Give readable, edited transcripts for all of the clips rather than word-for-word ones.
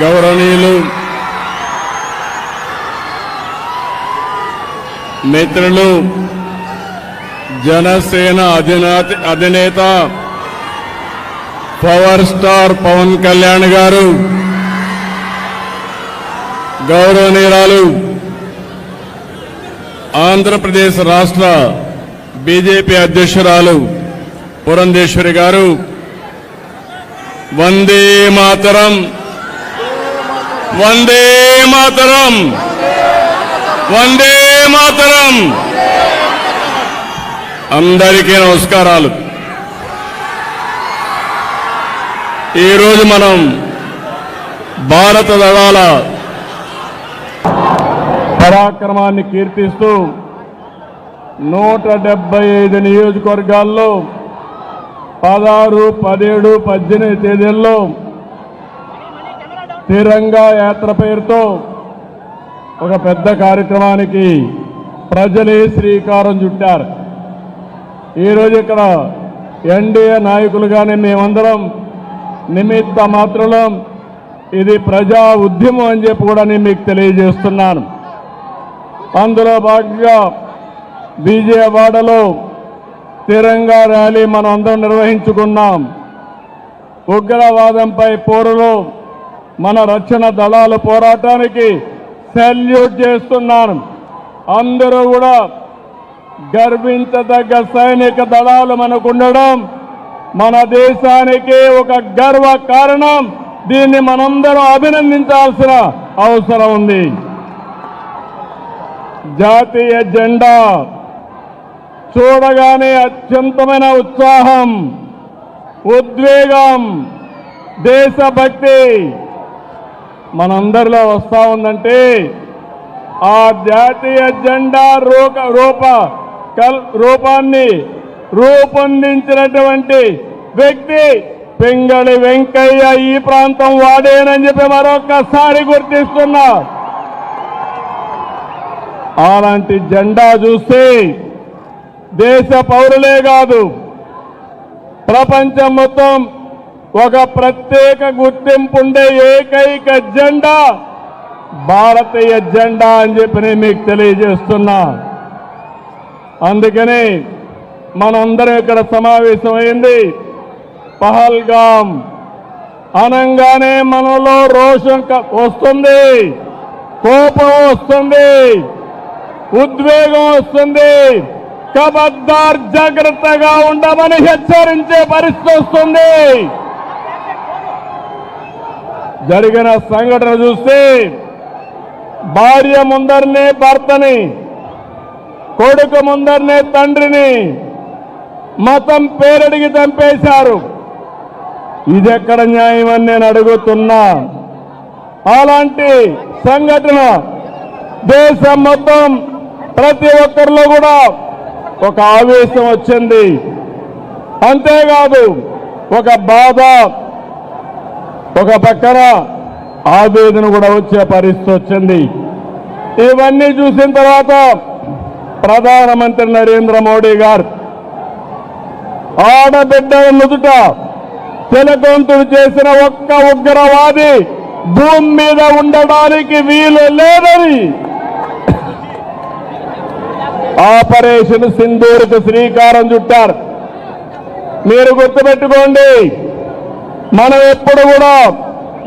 గౌరవనీయులు మిత్రులు జనసేన అధినేత పవర్ స్టార్ పవన్ కళ్యాణ్ గారు, గౌరవనీయురాలు ఆంధ్రప్రదేశ్ రాష్ట్ర బీజేపీ అధ్యక్షురాలు పురంధేశ్వరి గారు, వందే మాతరం, వందే మాతరం, వందే మాతరం. అందరికీ నమస్కారాలు. ఈరోజు మనం భారత దళాల పరాక్రమాన్ని కీర్తిస్తూ 175 నియోజకవర్గాల్లో 16, 17, 18 తేదీల్లో తిరంగా యాత్ర పేరుతో ఒక పెద్ద కార్యక్రమానికి ప్రజలే శ్రీకారం చుట్టారు. ఈరోజు ఇక్కడ ఎన్డీఏ నాయకులుగానే మేమందరం నిమిత్త మాత్రం ఇది ప్రజా ఉద్యమం అని చెప్పి కూడా నేను మీకు తెలియజేస్తున్నాను. అందులో భాగంగా విజయవాడలో తిరంగా ర్యాలీ మనం అందరం నిర్వహించుకున్నాం. ఉగ్రవాదంపై పోరులో మన రక్షణ దళాల పోరాటానికి సెల్యూట్ చేస్తున్నాను. అందరూ కూడా గర్వించదగ్గ సైనిక దళాలు మనకు ఉండడం మన దేశానికి ఒక గర్వ కారణం. దీన్ని మనందరం అభినందించాల్సిన అవసరం ఉంది. జాతీయ జెండా చూడగానే అత్యంతమైన ఉత్సాహం, ఉద్వేగం, దేశభక్తి మనందరిలో వస్తా ఉందంటే ఆ జాతీయ జెండా రూపాన్ని రూపొందించినటువంటి వ్యక్తి పింగళి వెంకయ్య ఈ ప్రాంతం వాడేనని చెప్పి మరొకసారి గుర్తిస్తున్నా. అలాంటి జెండా చూస్తే దేశ పౌరులే కాదు ప్రపంచం మొత్తం ఒక ప్రత్యేక గుర్తింపు ఉండే ఏకైక జెండా భారతీయ జెండా అని చెప్పి నేను మీకు తెలియజేస్తున్నా. అందుకని మనందరం ఇక్కడ సమావేశమైంది. పహల్గాం అనంగానే మనలో రోషం వస్తుంది, కోపం వస్తుంది, ఉద్వేగం వస్తుంది. ఖబర్దార్ జాగ్రత్తగా ఉండమని హెచ్చరించే పరిస్థితి వస్తుంది. జరిగిన సంఘటన చూస్తే భార్య ముందరనే భర్తని, కొడుకు ముందరనే తండ్రిని మతం పేరడిగి చంపేశారు. ఇదెక్కడ న్యాయం అని నేను అడుగుతున్నా. అలాంటి సంఘటన దేశం మొత్తం ప్రతి ఒక్కరిలో కూడా ఒక ఆవేశం వచ్చింది. అంతేకాదు ఒక బాధ, ఒక పక్కన ఆవేదన కూడా వచ్చే పరిస్థితి వచ్చింది. ఇవన్నీ చూసిన తర్వాత ప్రధానమంత్రి నరేంద్ర మోడీ గారు ఆడబిడ్డల నుదుట తిలకంతుడు చేసిన ఒక్క ఉగ్రవాది భూమి మీద ఉండడానికి వీలు లేదని ఆపరేషన్ సింధూర్కు శ్రీకారం చుట్టారు. మీరు గుర్తుపెట్టుకోండి, మనం ఎప్పుడు కూడా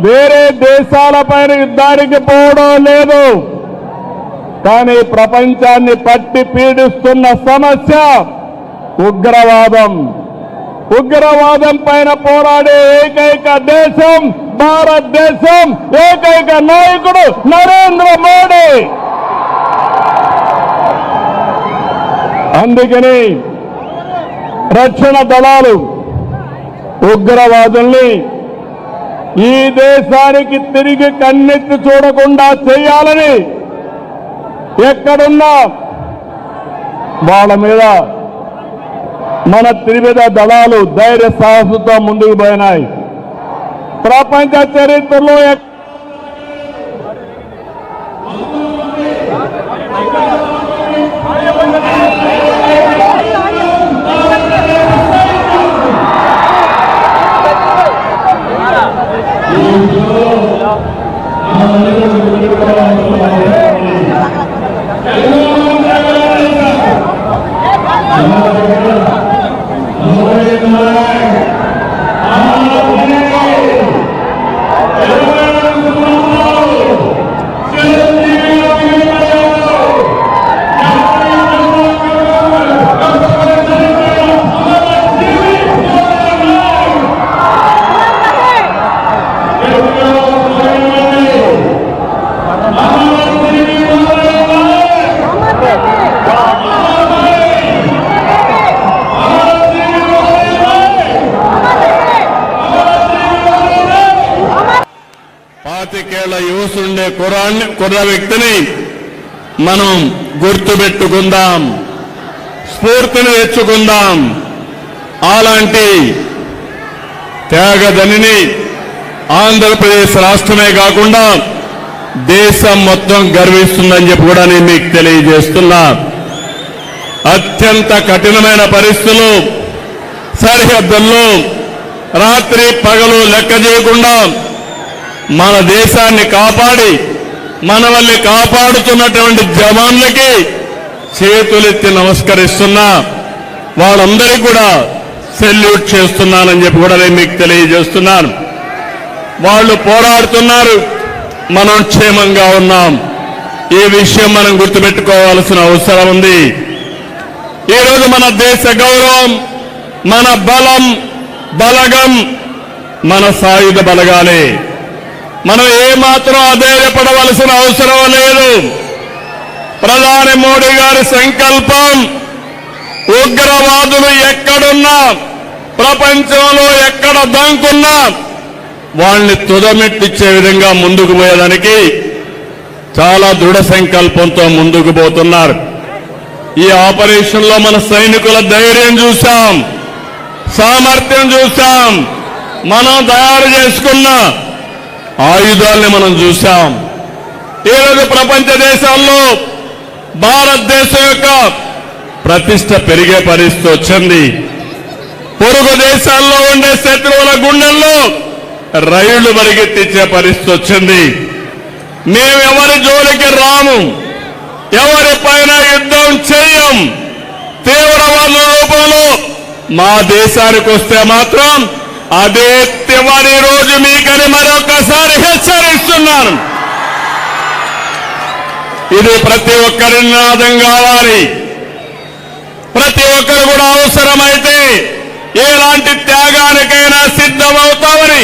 వేరే దేశాలపైన యుద్ధానికి పోవడం లేదు. కానీ ప్రపంచాన్ని పట్టి పీడిస్తున్న సమస్య ఉగ్రవాదం. ఉగ్రవాదం పైన పోరాడే ఏకైక దేశం భారతదేశం, ఏకైక నాయకుడు నరేంద్ర మోడీ. అందుకని రక్షణ దళాలు ఉగ్రవాదుల్ని ఈ దేశానికి తిరిగి కన్నెత్తి చూడకుండా చేయాలని ఎక్కడున్నా వాళ్ళ మీద మన త్రివిధ దళాలు ధైర్య సాహసంతో ముందుకు పోయినాయి. ప్రపంచ చరిత్రలో Thank you. పాతికేళ్ల యువసుండే కుర్ర వ్యక్తిని మనం గుర్తుపెట్టుకుందాం, స్ఫూర్తిని తెచ్చుకుందాం. అలాంటి త్యాగదనిని ఆంధ్రప్రదేశ్ రాష్ట్రమే కాకుండా దేశం మొత్తం గర్విస్తుందని చెప్పి కూడా నేను మీకు తెలియజేస్తున్నా. అత్యంత కఠినమైన పరిస్థితులు, సరిహద్దుల్లో రాత్రి పగలు లెక్క చేయకుండా మన దేశాన్ని కాపాడి మనల్ని కాపాడుతున్నటువంటి జవాన్లకి చేతులెత్తి నమస్కరిస్తున్నా. వాళ్ళందరికీ కూడా సెల్యూట్ చేస్తున్నానని చెప్పి కూడా నేను మీకు తెలియజేస్తున్నాను. వాళ్ళు పోరాడుతున్నారు, మనం క్షేమంగా ఉన్నాం. ఈ విషయం మనం గుర్తుపెట్టుకోవాల్సిన అవసరం ఉంది. ఈరోజు మన దేశ గౌరవం, మన బలం, బలగం మన సాయుధ బలగాలే. మనం ఏమాత్రం అధైర్యపడవలసిన అవసరం లేదు. ప్రధాని మోడీ గారి సంకల్పం ఉగ్రవాదులు ఎక్కడున్నా, ప్రపంచంలో ఎక్కడ దంకున్నా వాళ్ళని తుదమెట్టిచ్చే విధంగా ముందుకు పోయేదానికి చాలా దృఢ సంకల్పంతో ముందుకు పోతున్నారు. ఈ ఆపరేషన్ లో మన సైనికుల ధైర్యం చూశాం, సామర్థ్యం చూశాం, మనం తయారు చేసుకున్న ఆయుధాలని మనం చూశాం. ఈరోజు ప్రపంచ దేశాల్లో భారతదేశం యొక్క ప్రతిష్ట పెరిగే పరిస్థితి వచ్చింది. పొరుగు దేశాల్లో ఉండే శత్రువుల గుండెల్లో రైళ్లు పరిగెత్తించే పరిస్థితి వచ్చింది. మేమెవరి జోలికి రాము, ఎవరిపైన యుద్ధం చేయం. తీవ్రవాద రూపంలో మా దేశానికి వస్తే మాత్రం అదే చివరి రోజు మీకని మరొకసారి హెచ్చరిస్తున్నాను. ఇది ప్రతి ఒక్కరి నినాదం కావాలి. ప్రతి ఒక్కరు కూడా అవసరమైతే ఎలాంటి త్యాగానికైనా సిద్ధమవుతామని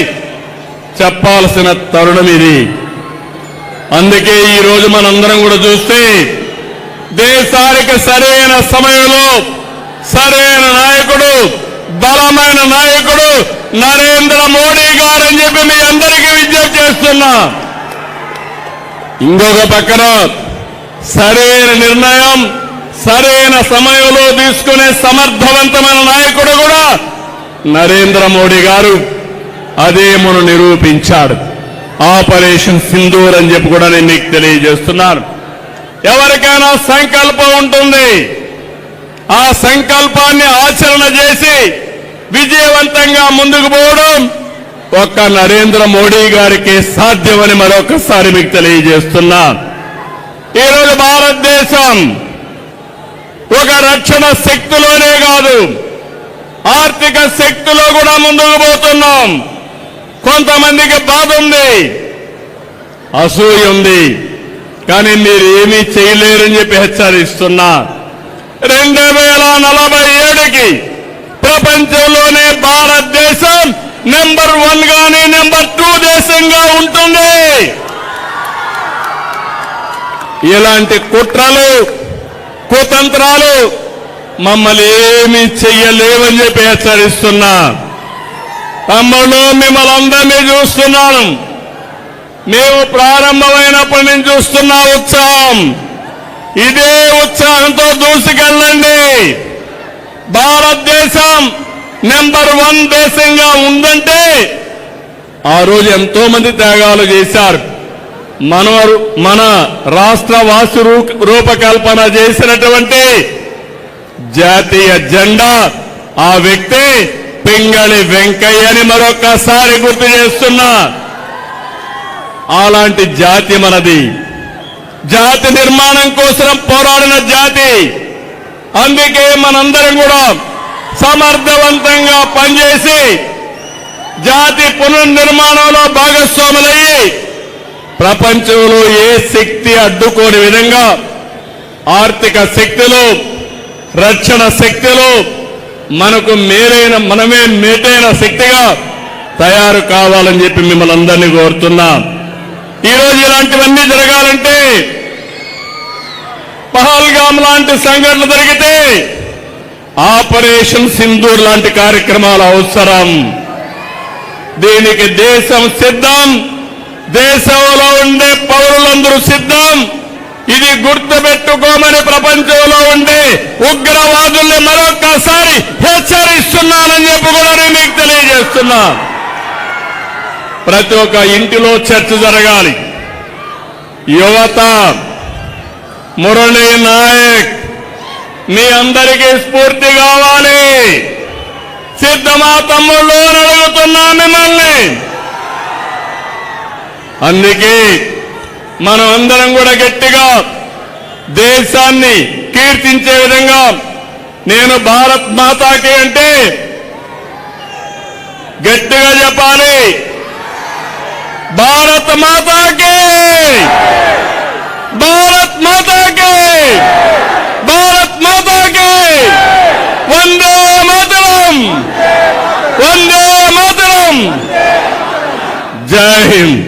చెప్పాల్సిన తరుణం ఇది. అందుకే ఈ రోజు మనందరం కూడా చూస్తే దేశానికి సరైన సమయంలో సరైన నాయకుడు, బలమైన నాయకుడు నరేంద్ర మోడీ గారు అని చెప్పి మీ అందరికీ విజ్ఞప్తి చేస్తున్నా. ఇంకొక పక్కన సరైన నిర్ణయం సరైన సమయంలో తీసుకునే సమర్థవంతమైన నాయకుడు కూడా నరేంద్ర మోడీ గారు. అదే మనం నిరూపించాడు. ఆపరేషన్ సింధూర్ అని చెప్పి కూడా నేను మీకు తెలియజేస్తున్నాను. ఎవరికైనా సంకల్పం ఉంటుంది, ఆ సంకల్పాన్ని ఆచరణ చేసి విజయవంతంగా ముందుకు పోవడం ఒక్క నరేంద్ర మోడీ గారికి సాధ్యమని మరొకసారి మీకు తెలియజేస్తున్నా. ఈరోజు భారతదేశం ఒక రక్షణ శక్తిలోనే కాదు, ఆర్థిక శక్తిలో కూడా ముందుకు పోతున్నాం. కొంతమందికి బాధ ఉంది, అసూయ ఉంది, కానీ మీరు ఏమీ చేయలేరని చెప్పి హెచ్చరిస్తున్నా. 2047కి ప్రపంచంలోనే భారతదేశం నెంబర్ 1 గానీ నెంబర్ 2 దేశంగా ఉంటుంది. ఇలాంటి కుట్రలు కుతంత్రాలు మమ్మల్ని ఏమీ చెయ్యలేవని చెప్పి హెచ్చరిస్తున్నా. తమ్ముళ్ళు, మిమ్మల్ని అందరినీ చూస్తున్నాను. మేము ప్రారంభమైనప్పటి నుంచి చూస్తున్న ఉత్సాహం, ఇదే ఉత్సాహంతో దూసుకెళ్ళండి. భారతదేశం నెంబర్ 1 దేశంగా ఉందంటే ఆ రోజు ఎంతో మంది త్యాగాలు చేశారు. మన రాష్ట్ర వాసు రూపకల్పన చేసినటువంటి జాతీయ జెండా ఆ వ్యక్తి పింగళి వెంకయ్యని మరొక్కసారి గుర్తు చేస్తున్నా. అలాంటి జాతి మనది. జాతి నిర్మాణం కోసం పోరాడిన జాతి. అందుకే మనందరం కూడా సమర్థవంతంగా పనిచేసి జాతి పునర్నిర్మాణంలో భాగస్వాములయ్యి ప్రపంచంలో ఏ శక్తి అడ్డుకోని విధంగా ఆర్థిక శక్తులు, రక్షణ శక్తులు మనకు మనమే మేటైన శక్తిగా తయారు కావాలని చెప్పి మిమ్మల్ని అందరినీ కోరుతున్నా. ఈరోజు ఇలాంటివన్నీ జరగాలంటే పహల్గామ్ లాంటి సంఘటనలు జరిగితే ఆపరేషన్ సింధూర్ లాంటి కార్యక్రమాలు అవసరం. దీనికి దేశం సిద్ధం, దేశంలో ఉండే పౌరులందరూ సిద్ధం. ఇది గుర్తుపెట్టుకోమని ప్రపంచంలో ఉండే ఉగ్రవాదుల్ని మరొక్కసారి హెచ్చరిస్తున్నానని చెప్పి కూడా నేను మీకు తెలియజేస్తున్నా. ప్రతి ఒక్క ఇంటిలో చర్చ జరగాలి. యువత, మురళీ నాయక్ మీ అందరికీ స్ఫూర్తి కావాలి. సిద్ధమా తమ్ముళ్ళు అని అడుగుతున్నా మిమ్మల్ని. అందుకే మనం అందరం కూడా గట్టిగా దేశాన్ని కీర్తించే విధంగా నేను భారత్ మాతాకి అంటే గట్టిగా చెప్పాలి. భారత్ మాతాకి, భారత్ మాతాకి, భారత్ మాతాకి, వందే మాతరం, వందే మాతరం, జై హింద్.